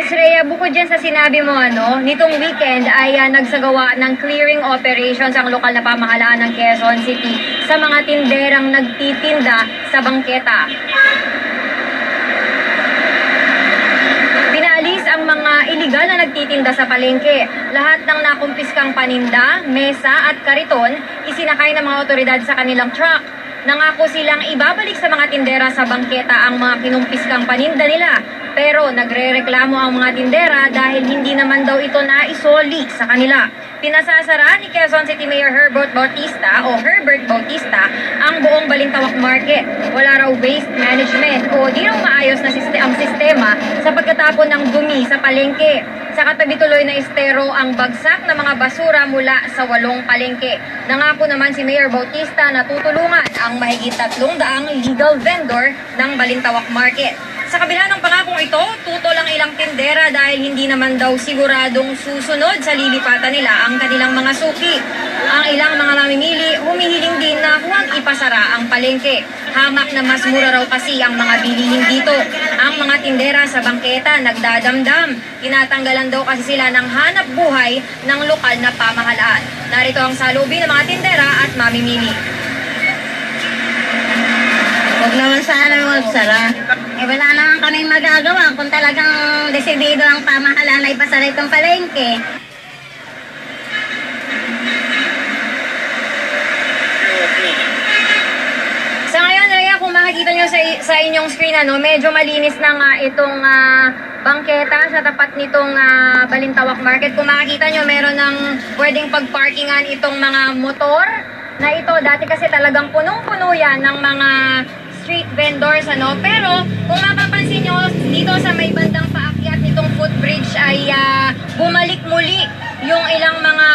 Yes, Rhea, bukod dyan sa sinabi mo, nitong weekend ay nagsagawa ng clearing operations ang lokal na pamahalaan ng Quezon City sa mga tinderang nagtitinda sa bangketa. Pinaalis ang mga iligal na nagtitinda sa palengke. Lahat ng nakumpiskang paninda, mesa at kariton, isinakay ng mga otoridad sa kanilang truck. Nangako silang ibabalik sa mga tindera sa bangketa ang mga kinumpiskang paninda nila. Pero nagrereklamo ang mga tindera dahil hindi naman daw ito naisoli sa kanila. Pinasasara ni Quezon City Mayor Herbert Bautista ang buong Balintawak Market. Wala raw waste management o di raw maayos na ang sistema sa pagkatapon ng dumi sa palengke. Sa katabi tuloy na estero ang bagsak na mga basura mula sa 8 palengke. Nangako naman si Mayor Bautista na tutulungan ang mahigit 300 legal vendor ng Balintawak Market. Sa kabila ng pangakong ito, tutol ang ilang tindera dahil hindi naman daw siguradong susunod sa lilipatan nila ang kanilang mga suki. Ang ilang mga mamimili humihiling din na huwag ipasara ang palengke. Hamak na mas mura raw kasi ang mga bilihin dito. Ang mga tindera sa bangketa nagdadamdam. Tinatanggalan daw kasi sila ng hanap buhay ng lokal na pamahalaan. Narito ang salubi ng mga tindera at mamimili. Huwag naman sana magsara. Wala naman kami magagawa kung talagang desidido ang pamahalaan na ipasara itong palengke. Sa ngayon, Rhea, kung makikita nyo sa inyong screen, medyo malinis na nga itong bangketa sa tapat nitong Balintawak Market. Kung makikita nyo, meron ng pwedeng pagparkingan itong mga motor na ito. Dati kasi talagang punong-puno yan ng mga street vendors, pero kung mapapansin nyo, dito sa may bandang paakyat nitong footbridge ay bumalik muli yung ilang mga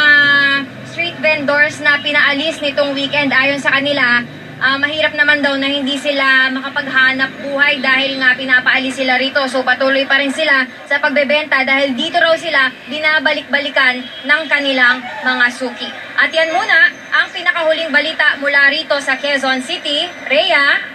street vendors na pinaalis nitong weekend. Ayon sa kanila, mahirap naman daw na hindi sila makapaghanap buhay dahil nga pinapaalis sila rito. So patuloy pa rin sila sa pagbebenta dahil dito raw sila binabalik-balikan ng kanilang mga suki. At yan muna ang pinakahuling balita mula rito sa Quezon City. Rhea?